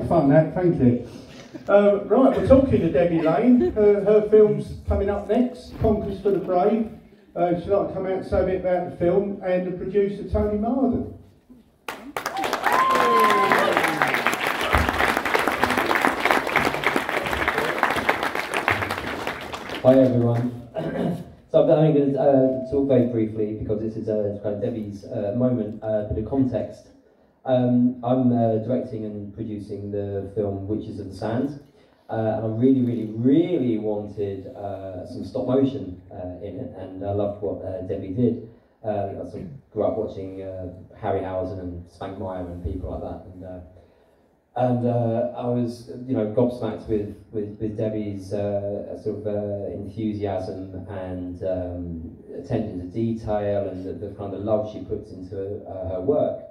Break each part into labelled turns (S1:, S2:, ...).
S1: fun, that, thank you. Right, we're talking to Debbie Lane. Her film's coming up next, Conkers for the Brave. She'd like to come out and say a bit about the film, and the producer, Tony Mardon.
S2: Hi everyone. So I'm only going to talk very briefly because this is kind of Debbie's moment, a bit of context. I'm directing and producing the film Witches of the Sands, and I really wanted some stop motion in it, and I loved what Debbie did. I sort of grew up watching Harryhausen and Spank Meyer and people like that, and I was, gobsmacked with Debbie's sort of enthusiasm and attention to detail and the kind of love she puts into her work.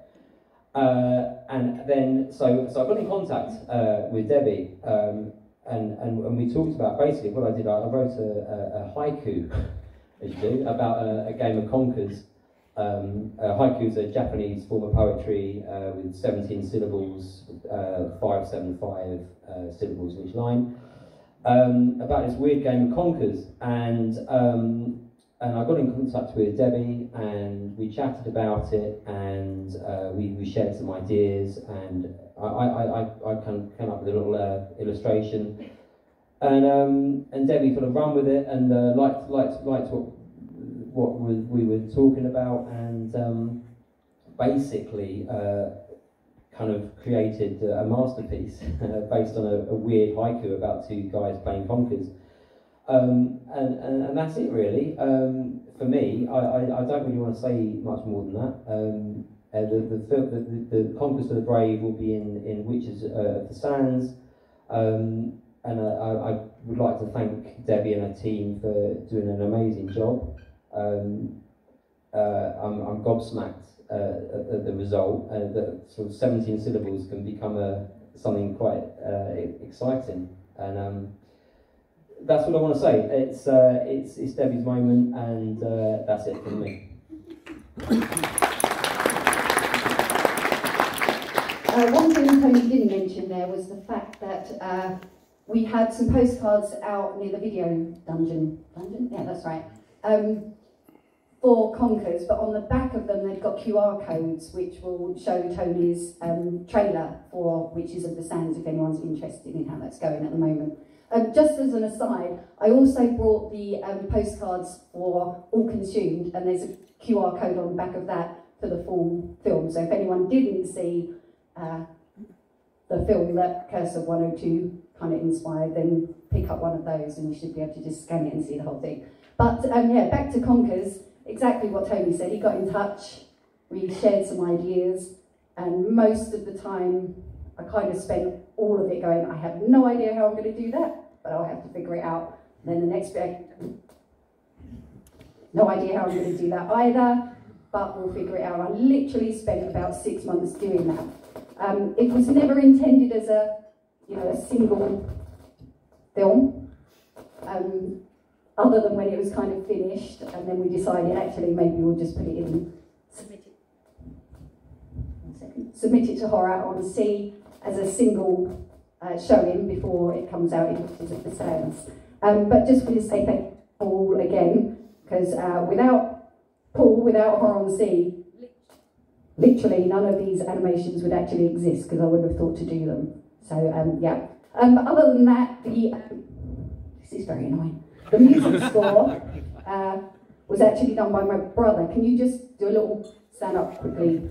S2: And then, so I got in contact with Debbie, and we talked about basically what I did. I wrote a haiku, as you do, about a game of conkers. Haiku is a Japanese form of poetry with 17 syllables, 575 syllables in each line, about this weird game of conkers. And I got in contact with Debbie, and we chatted about it, and we shared some ideas, and I kind of came up with a little illustration, and Debbie kind of ran with it and liked what we were talking about, and basically kind of created a masterpiece based on a weird haiku about two guys playing conkers. And that's it really. For me, I don't really want to say much more than that. The Conkers for the Brave will be in Witches of the Sands, and I would like to thank Debbie and her team for doing an amazing job. I'm gobsmacked at the result. That sort of 17 syllables can become something quite exciting, and that's what I want to say. It's Debbie's moment, and that's it from me.
S3: One thing Tony didn't mention there was the fact that we had some postcards out near the video dungeon? Yeah, that's right. For Conkers, but on the back of them they've got QR codes which will show Tony's trailer for Witches of the Sands if anyone's interested in how that's going at the moment. Just as an aside, I also brought the postcards for All Consumed, and there's a QR code on the back of that for the full film. So if anyone didn't see the film that Curse of 102 kind of inspired, then pick up one of those and you should be able to just scan it and see the whole thing. But yeah, back to Conkers, exactly what Tony said. He got in touch, we shared some ideas, and most of the time I kind of spent all of it going, I have no idea how I'm going to do that, but I'll have to figure it out. And then the next bit, no idea how I'm going to do that either, but we'll figure it out. I literally spent about 6 months doing that. It was never intended as a single film, other than when it was kind of finished, and then we decided actually maybe we'll just put it in, submit it to Southend-on-Sea as a single showing before it comes out in Witches of the Sands. But just wanted to say thank you Paul again, because without Paul, without Southend-on-Sea, literally none of these animations would actually exist, because I wouldn't have thought to do them. So yeah. Other than that, this is very annoying. The music score was actually done by my brother. Can you just do a little stand up quickly?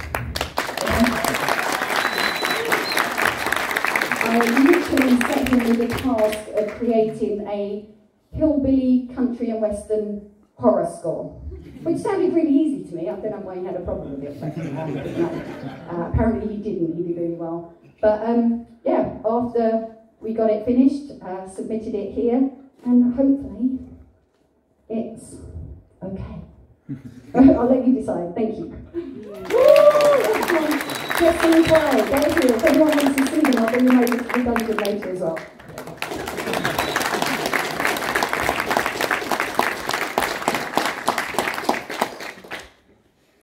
S3: I literally set him with the task of creating a hillbilly, country and western horror score, which sounded really easy to me. I don't know why he had a problem with it, but no. Apparently he didn't. He did really well. But yeah, after we got it finished, submitted it here, and hopefully it's okay. I'll let you decide. Thank you. Just in quiet. Go through. If anyone wants to see them, I'll bring them over to the dungeon later as well.